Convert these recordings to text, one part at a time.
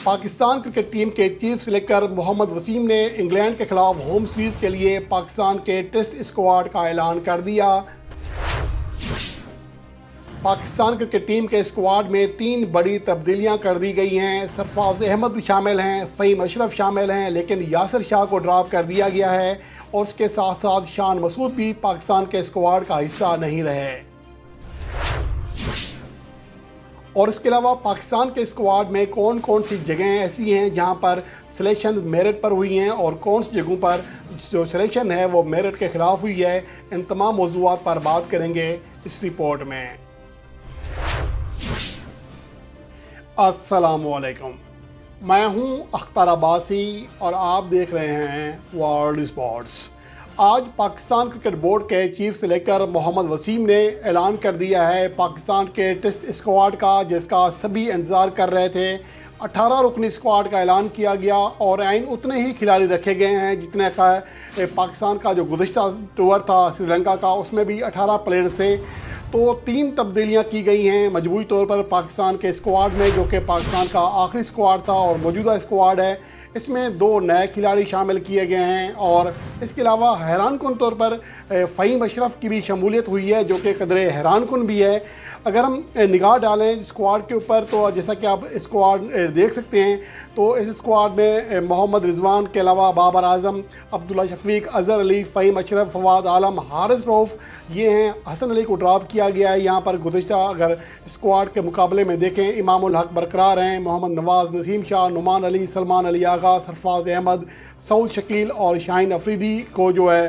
Pakistan cricket team के chief selector Mohammad Wasim ने England के खिलाफ होम सीरीज़ के लिए पाकिस्तान के टेस्ट स्क्वाड का ऐलान कर दिया। पाकिस्तान क्रिकेट टीम के स्क्वाड में 3 बड़ी तब्दीलियां कर दी गई हैं। सरफराज अहमद शामिल हैं, फ़हीम अशरफ शामिल हैं, लेकिन यासिर शाह को ड्रॉप कर दिया गया है और उसके साथ साथ शान मसूद भी पाकिस्तान के स्क्वाड का हिस्सा नहीं रहे। और इसके अलावा पाकिस्तान के स्क्वाड में कौन कौन सी जगहें ऐसी हैं जहां पर सिलेक्शन मेरिट पर हुई हैं और कौन सी जगहों पर जो सिलेक्शन है वो मेरिट के ख़िलाफ़ हुई है, इन तमाम मौज़ूआत पर बात करेंगे इस रिपोर्ट में। अस्सलामुअलैकुम, मैं हूं अख्तर अब्बासी और आप देख रहे हैं वर्ल्ड स्पोर्ट्स। आज पाकिस्तान क्रिकेट बोर्ड के चीफ सिलेक्टर मोहम्मद वसीम ने ऐलान कर दिया है पाकिस्तान के टेस्ट स्क्वाड का, जिसका सभी इंतज़ार कर रहे थे। 18 रुकनी स्क्वाड का ऐलान किया गया और आइन उतने ही खिलाड़ी रखे गए हैं जितने का पाकिस्तान का जो गुज़िश्ता टूर था श्रीलंका का, उसमें भी 18 प्लेयर से। तो 3 तब्दीलियां की गई हैं मजबूरी तौर पर पाकिस्तान के स्क्वाड में, जो कि पाकिस्तान का आखिरी स्क्वाड था और मौजूदा स्क्वाड है। इसमें 2 नए खिलाड़ी शामिल किए गए हैं और इसके अलावा हैरानकुन तौर पर फ़हीम अशरफ की भी शमूलियत हुई है, जो कि कदरे हैरानकुन भी है। अगर हम निगाह डालें स्क्वाड के ऊपर तो जैसा कि आप स्क्वाड देख सकते हैं, तो इस स्क्वाड में मोहम्मद रिजवान के अलावा बाबर आजम, अब्दुल्ला शफीक, अज़हर अली, फ़हीम अशरफ, फवाद आलम, हारिस रऊफ़ ये हैं। हसन अली को ड्रॉप किया गया है यहाँ पर। गुज़िश्ता अगर स्क्वाड के मुकाबले में देखें, इमामुल हक बरकरार हैं, मोहम्मद नवाज़, नसीम शाह, नुमान अली, सलमान अली आगा, सरफराज अहमद, सऊद शकील और शाहीन अफरीदी को जो है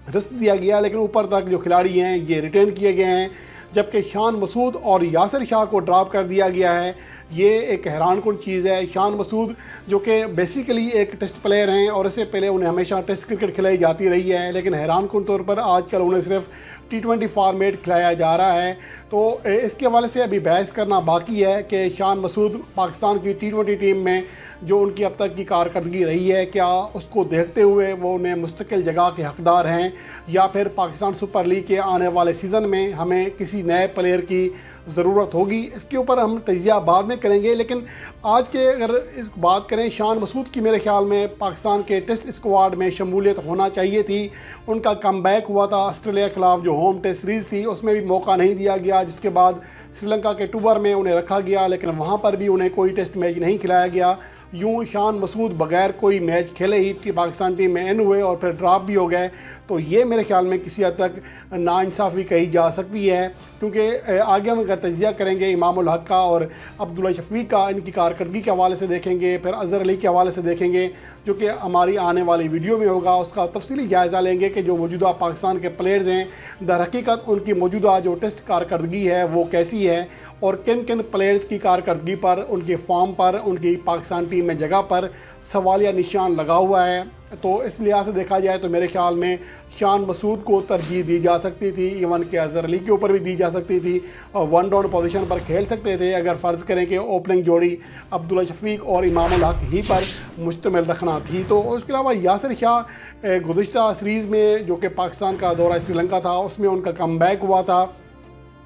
रिस्क दिया गया, लेकिन ऊपर तक जो खिलाड़ी हैं ये रिटेन किए गए हैं। जबकि शान मसूद और यासिर शाह को ड्रॉप कर दिया गया है। ये एक हैरानकुन चीज़ है। शान मसूद जो कि बेसिकली एक टेस्ट प्लेयर हैं और इससे पहले उन्हें हमेशा टेस्ट क्रिकेट खिलाई जाती रही है, लेकिन हैरानकुन तौर पर आजकल उन्हें सिर्फ T20 फॉर्मेट खिलाया जा रहा है। तो इसके हवाले से अभी बहस करना बाकी है कि शान मसूद पाकिस्तान की T20 टीम में जो उनकी अब तक की कारकर्दगी रही है, क्या उसको देखते हुए वो उन्हें मुस्तकिल जगह के हकदार हैं, या फिर पाकिस्तान सुपर लीग के आने वाले सीज़न में हमें किसी नए प्लेयर की ज़रूरत होगी। इसके ऊपर हम तजिया बाद में करेंगे, लेकिन आज के अगर इस बात करें शान मसूद की, मेरे ख्याल में पाकिस्तान के टेस्ट स्क्वाड में शमूलियत होना चाहिए थी। उनका कमबैक हुआ था ऑस्ट्रेलिया के खिलाफ जो होम टेस्ट सीरीज़ थी, उसमें भी मौका नहीं दिया गया, जिसके बाद श्रीलंका के टूर में उन्हें रखा गया, लेकिन वहाँ पर भी उन्हें कोई टेस्ट मैच नहीं खिलाया गया। यूँ शान मसूद बगैर कोई मैच खेले ही पाकिस्तान टीम में एन हुए और फिर ड्रॉप भी हो गए। तो ये मेरे ख्याल में किसी हद तक नाइंसाफ़ी कही जा सकती है, क्योंकि आगे हम अगर तजिया करेंगे इमामुल हक का और अब्दुल्ला शफीक का, इनकी कारकर्दगी के हवाले से देखेंगे, फिर अज़हर अली के हवाले से देखेंगे, जो कि हमारी आने वाली वीडियो में होगा। उसका तफसीली जायज़ा लेंगे कि जो मौजूदा पाकिस्तान के प्लेयर्स हैं दर हकीकत उनकी मौजूदा जो टेस्ट कारकर्दगी है वो कैसी है और किन किन प्लेयर्स की कारकर्दगी पर, उनके फॉर्म पर, उनकी पाकिस्तान टीम में जगह पर सवालिया निशान लगा हुआ है। तो इस लिहाज से देखा जाए तो मेरे ख्याल में शान मसूद को तरजीह दी जा सकती थी, इवन के अज़हर अली के ऊपर भी दी जा सकती थी और 1 डाउन पोजीशन पर खेल सकते थे अगर फ़र्ज़ करें कि ओपनिंग जोड़ी अब्दुल्ला शफीक और इमामुल हक ही पर मुश्तमिल रखना थी। तो उसके अलावा यासिर शाह गुज़िश्ता सीरीज़ में जो कि पाकिस्तान का दौरा श्रीलंका था उसमें उनका कमबैक हुआ था,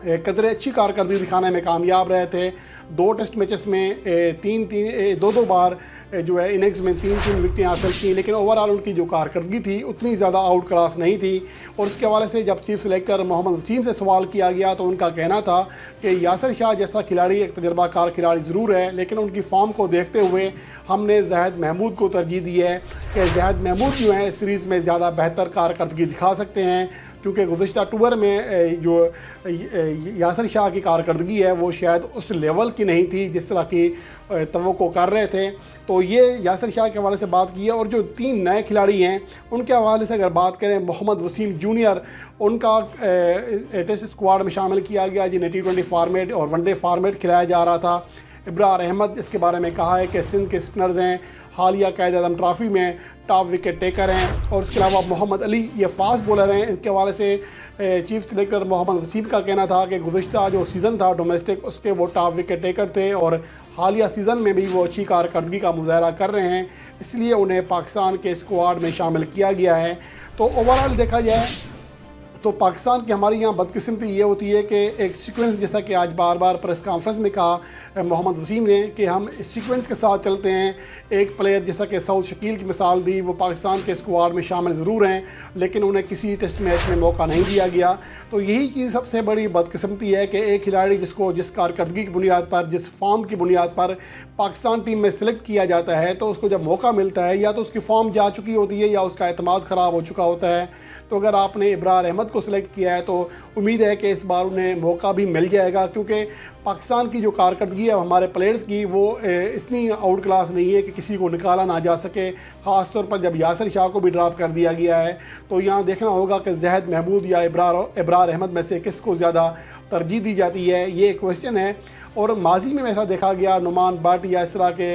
कदरे अच्छी कारकर्दगी दिखाने में कामयाब रहे थे। 2 टेस्ट मैचेस में 2 बार जो है इनिंग्स में 3 विकेटें हासिल की, लेकिन ओवरऑल उनकी जो कारकर्दगी थी उतनी ज़्यादा आउट क्लास नहीं थी। और उसके हवाले से जब चीफ सिलेक्टर मोहम्मद वसीम से सवाल किया गया तो उनका कहना था कि यासिर शाह जैसा खिलाड़ी एक तजर्बाकार खिलाड़ी ज़रूर है, लेकिन उनकी फॉर्म को देखते हुए हमने ज़ाहिद महमूद को तरजीह दी है कि ज़ाहिद महमूद जो है सीरीज़ में ज़्यादा बेहतर कारकर्दगी दिखा सकते हैं, क्योंकि गुज़िश्ता टूर में जो यासिर शाह की कारकर्दगी है वो शायद उस लेवल की नहीं थी जिस तरह की तवक्को कर रहे थे। तो ये यासिर शाह के हवाले से बात की है। और जो 3 नए खिलाड़ी हैं उनके हवाले से अगर बात करें, मोहम्मद वसीम जूनियर उनका टेस्ट स्क्वाड में शामिल किया गया जिन्हें T20 फॉर्मेट और वनडे फॉर्मेट खिलाया जा रहा था। इब्रार अहमद इसके बारे में कहा है कि सिंध के स्पिनर्स हैं, हालिया कायद आज़म ट्रॉफ़ी में टॉप विकेट टेकर हैं। और उसके अलावा मोहम्मद अली ये फास्ट बॉलर हैं। इनके हवाले से चीफ सिलेक्टर मोहम्मद वसीम का कहना था कि गुज़िश्ता जो सीज़न था डोमेस्टिक उसके वो टॉप विकेट टेकर थे और हालिया सीज़न में भी वो अच्छी कारकर्दगी का मुजाहरा कर रहे हैं, इसलिए उन्हें पाकिस्तान के स्क्वाड में शामिल किया गया है। तो ओवरऑल देखा जाए तो पाकिस्तान की हमारी यहाँ बदकिस्मती ये होती है कि एक सीक्वेंस, जैसा कि आज बार बार प्रेस कॉन्फ्रेंस में कहा मोहम्मद वसीम ने कि हम इस सीक्वेंस के साथ चलते हैं। एक प्लेयर जैसा कि सऊद शकील की मिसाल दी, वो पाकिस्तान के स्क्वाड में शामिल ज़रूर हैं लेकिन उन्हें किसी टेस्ट मैच में मौका नहीं दिया गया। तो यही चीज़ सबसे बड़ी बदकिस्मती है कि एक खिलाड़ी जिसको जिस कारकर्दगी की बुनियाद पर, जिस फॉर्म की बुनियाद पर पाकिस्तान टीम में सिलेक्ट किया जाता है, तो उसको जब मौका मिलता है या तो उसकी फॉर्म जा चुकी होती है या उसका एतमाद ख़राब हो चुका होता है। तो अगर आपने इब्रार अहमद को सिलेक्ट किया है तो उम्मीद है कि इस बार उन्हें मौका भी मिल जाएगा, क्योंकि पाकिस्तान की जो कारकर्दगी है हमारे प्लेयर्स की, वो इतनी आउट क्लास नहीं है कि किसी को निकाला ना जा सके। ख़ास तौर पर जब यासिर शाह को भी ड्रॉप कर दिया गया है, तो यहाँ देखना होगा कि जहद महमूद या इब्रार अहमद में से किसको ज़्यादा तरजीह दी जाती है, ये एक क्वेश्चन है। और माजी में ऐसा देखा गया, नुमान भट्ट या इस तरह के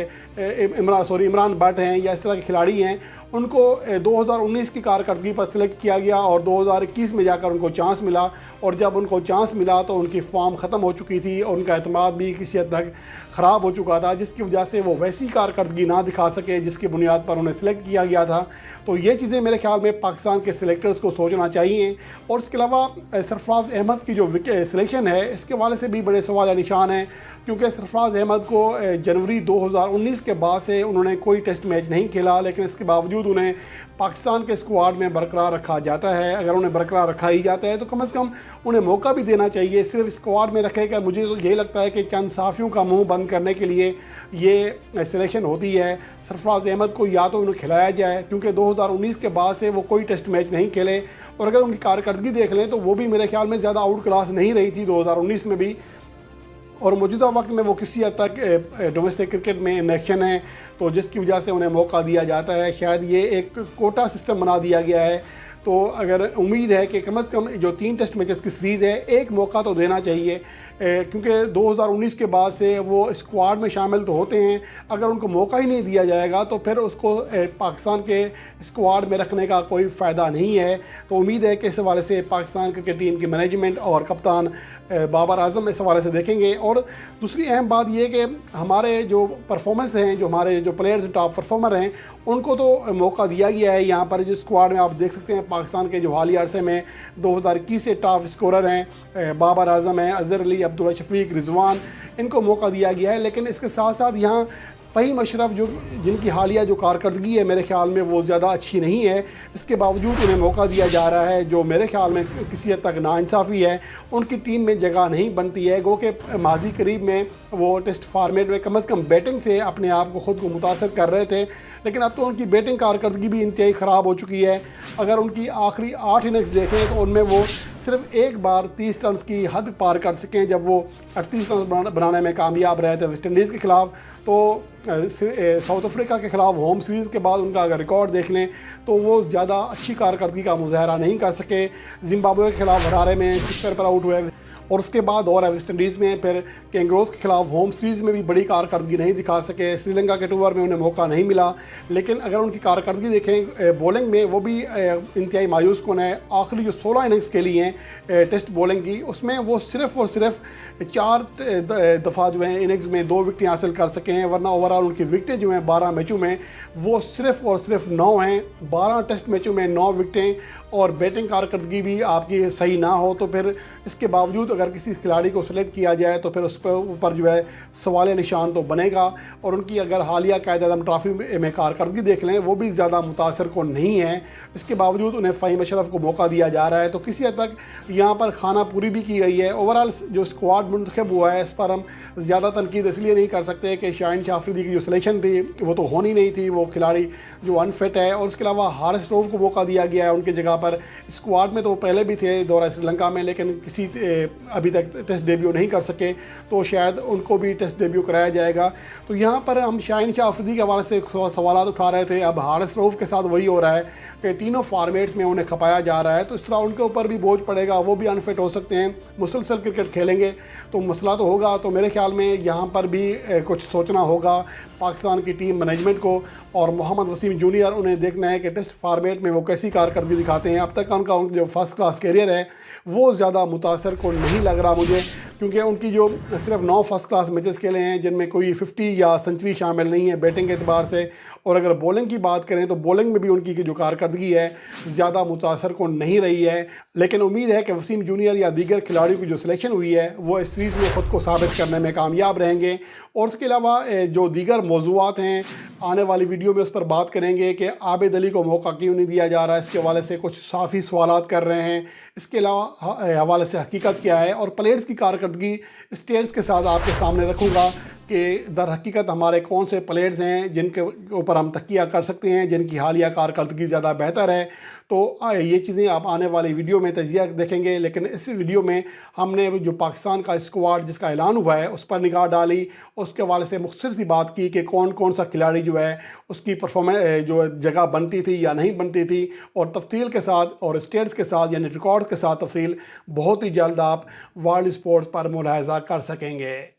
इमरान भट्ट हैं या इस तरह के खिलाड़ी हैं, उनको 2019 की कारकर्दगी पर सिलेक्ट किया गया और 2021 में जाकर उनको चांस मिला, और जब उनको चांस मिला तो उनकी फॉर्म ख़त्म हो चुकी थी और उनका एतमाद भी किसी हद तक ख़राब हो चुका था, जिसकी वजह से वो वैसी कारकर्दगी ना दिखा सके जिसकी बुनियाद पर उन्हें सिलेक्ट किया गया था। तो ये चीज़ें मेरे ख्याल में पाकिस्तान के सिलेक्टर्स को सोचना चाहिए। और इसके अलावा सरफराज अहमद की जो सिलेक्शन है, इसके हवाले से भी बड़े सवाल निशान हैं, क्योंकि सरफराज अहमद को जनवरी 2019 के बाद से उन्होंने कोई टेस्ट मैच नहीं खेला, लेकिन इसके बावजूद उन्हें पाकिस्तान के स्क्वाड में बरकरार रखा जाता है। अगर उन्हें बरकरार रखा ही जाता है तो कम से कम उन्हें मौका भी देना चाहिए। सिर्फ स्क्वाड में रखेगा, मुझे तो यही लगता है कि चंद साफ़ियों का मुंह बंद करने के लिए ये सिलेक्शन होती है। सरफराज अहमद को या तो उन्हें खिलाया जाए, क्योंकि 2019 के बाद से वो कोई टेस्ट मैच नहीं खेले, और अगर उनकी कारकर्दगी देख लें तो वो भी मेरे ख्याल में ज़्यादा आउट क्लास नहीं रही थी 2019 में भी, और मौजूदा वक्त में वो किसी हद तक डोमेस्टिक क्रिकेट में इन एक्शन है, तो जिसकी वजह से उन्हें मौका दिया जाता है। शायद ये एक कोटा सिस्टम बना दिया गया है, तो अगर उम्मीद है कि कम से कम जो 3 टेस्ट मैचेस की सीरीज़ है, एक मौका तो देना चाहिए, क्योंकि 2019 के बाद से वो स्क्वाड में शामिल तो होते हैं। अगर उनको मौका ही नहीं दिया जाएगा तो फिर उसको पाकिस्तान के स्क्वाड में रखने का कोई फ़ायदा नहीं है। तो उम्मीद है कि इस हवाले से पाकिस्तान क्रिकेट टीम की मैनेजमेंट और कप्तान बाबर आजम इस हवाले से देखेंगे। और दूसरी अहम बात यह कि हमारे जो परफॉर्मेंस हैं, जो हमारे जो प्लेयर्स टॉप परफॉर्मर हैं, उनको तो मौका दिया गया है। यहाँ पर जो स्क्वाड में आप देख सकते हैं, पाकिस्तान के जो हालिया अरसे में 2021 से टॉप स्कोरर हैं, बाबर आजम हैं, अज़हर अली, अब्दुल्ला शफीक, रिजवान, इनको मौका दिया गया है। लेकिन इसके साथ साथ यहाँ फ़हीम अशरफ जो जिनकी हालिया जो कारकर्दगी है मेरे ख्याल में वो ज़्यादा अच्छी नहीं है, इसके बावजूद उन्हें मौका दिया जा रहा है, जो मेरे ख्याल में किसी हद तक नाइंसाफ़ी है। उनकी टीम में जगह नहीं बनती है, गो कि माजी करीब में वो टेस्ट फार्मेट में कम से कम बैटिंग से अपने आप को ख़ुद को मुतासर कर रहे थे, लेकिन अब तो उनकी बैटिंग कारकर्दगी भी इंतहाई ख़राब हो चुकी है। अगर उनकी आखिरी 8 इनिंग्स देखें तो उनमें वो सिर्फ एक बार 30 रन की हद पार कर सकें, जब वो 38 रन बनाने में कामयाब रहे थे वेस्ट इंडीज़ के ख़िलाफ़। तो साउथ अफ्रीका के ख़िलाफ़ होम सीरीज़ के बाद उनका अगर रिकॉर्ड देख लें तो वो ज़्यादा अच्छी कारकर्दगी का मुजाहरा नहीं कर सके। जिम्बाब्वे के ख़िलाफ़ हरारे में 6 पर आउट हुए, और उसके बाद और वेस्ट इंडीज़ में फिर कैंगरोज़ के ख़िलाफ़ होम सीरीज़ में भी बड़ी कारकर्दगी नहीं दिखा सके। श्रीलंका के टूर में उन्हें मौका नहीं मिला। लेकिन अगर उनकी कारकर्दगी देखें बॉलिंग में, वो भी इंतहाई मायूस कौन है। आखिरी जो 16 इनिंग्स खेली हैं टेस्ट बॉलिंग की, उसमें वो सिर्फ़ और सिर्फ 4 दफ़ा जो है इनिंग्स में 2 विकेटें हासिल कर सके हैं, वरना ओवरऑल उनकी विकेटें जो हैं 12 मैचों में वो सिर्फ़ और सिर्फ 9 हैं। 12 टेस्ट मैचों में 9 विकेटें, और बैटिंग कारकर्दगी भी आपकी सही ना हो तो फिर इसके बावजूद अगर किसी खिलाड़ी को सिलेक्ट किया जाए तो फिर उस पर ऊपर जो है सवाल निशान तो बनेगा। और उनकी अगर हालिया कायद-ए-आज़म ट्रॉफी में कारकर्दगी देख लें, वो भी ज़्यादा मुतासर को नहीं है। इसके बावजूद उन्हें फ़हीम अशरफ को मौका दिया जा रहा है, तो किसी हद तक यहाँ पर खाना पूरी भी की गई है। ओवरऑल जो स्क्वाड मुंतखब हुआ है, इस पर हम ज़्यादा तनकीद इसलिए नहीं कर सकते कि शाहीन शाह अफरीदी की जो सिलेक्शन थी वो तो होनी नहीं थी, वो खिलाड़ी जो अनफिट है। और उसके अलावा हारिस रऊफ को मौका दिया गया है उनकी जगह पर। स्क्वाड में तो पहले भी थे दौरा श्रीलंका में, लेकिन किसी अभी तक टेस्ट डेब्यू नहीं कर सके, तो शायद उनको भी टेस्ट डेब्यू कराया जाएगा। तो यहाँ पर हम शाहीन शाह अफरीदी के हवाले से सवाल उठा रहे थे, अब हारिस रऊफ के साथ वही हो रहा है कि तीनों फॉर्मेट्स में उन्हें खपाया जा रहा है, तो इस तरह उनके ऊपर भी बोझ पड़ेगा, वो भी अनफिट हो सकते हैं। मुसलसल क्रिकेट खेलेंगे तो मसला तो होगा। तो मेरे ख्याल में यहाँ पर भी कुछ सोचना होगा पाकिस्तान की टीम मैनेजमेंट को, और मोहम्मद वसीम जूनियर, उन्हें देखना है कि टेस्ट फॉर्मेट में वो कैसी कारकर्दगी दिखाते हैं। अब तक का उनका जो फर्स्ट क्लास कैरियर है वो ज़्यादा मुतासर को नहीं लग रहा मुझे, क्योंकि उनकी जो सिर्फ 9 फर्स्ट क्लास मैचेस खेले हैं जिनमें कोई 50 या सेंचुरी शामिल नहीं है बैटिंग के एतबार से, और अगर बॉलिंग की बात करें तो बॉलिंग में भी उनकी जो कारकर्दगी है ज़्यादा मुतासर को नहीं रही है। लेकिन उम्मीद है कि वसीम जूनियर या दीगर खिलाड़ियों की जो सिलेक्शन हुई है वो इस सीरीज़ में ख़ुद को साबित करने में कामयाब रहेंगे। और उसके अलावा जो दीगर मौज़ूआत हैं आने वाली वीडियो में उस पर बात करेंगे कि आबिद अली को मौका क्यों नहीं दिया जा रहा है, इसके हवाले से कुछ साफ़ी सवालात कर रहे हैं। इसके अलावा हवाले से हकीकत क्या है और प्लेयर्स की कारकर्दगी स्टेट्स के साथ आपके सामने रखूँगा कि दर हकीकत हमारे कौन से प्लेयर्स हैं जिनके ऊपर हम तकिया कर सकते हैं, जिनकी हालिया कारकर्दगी ज़्यादा बेहतर है। तो ये चीज़ें आप आने वाली वीडियो में तजिया देखेंगे। लेकिन इस वीडियो में हमने जो पाकिस्तान का स्क्वाड जिसका ऐलान हुआ है उस पर निगाह डाली, उसके हवाले से मुख्तसर सी बात की कि कौन कौन सा खिलाड़ी जो है उसकी परफॉर्मेंस जो जगह बनती थी या नहीं बनती थी, और तफसील के साथ और स्टेट्स के साथ यानी रिकॉर्ड के साथ तफसील बहुत ही जल्द आप वर्ल्ड स्पोर्ट्स पर मुलाहजा कर सकेंगे।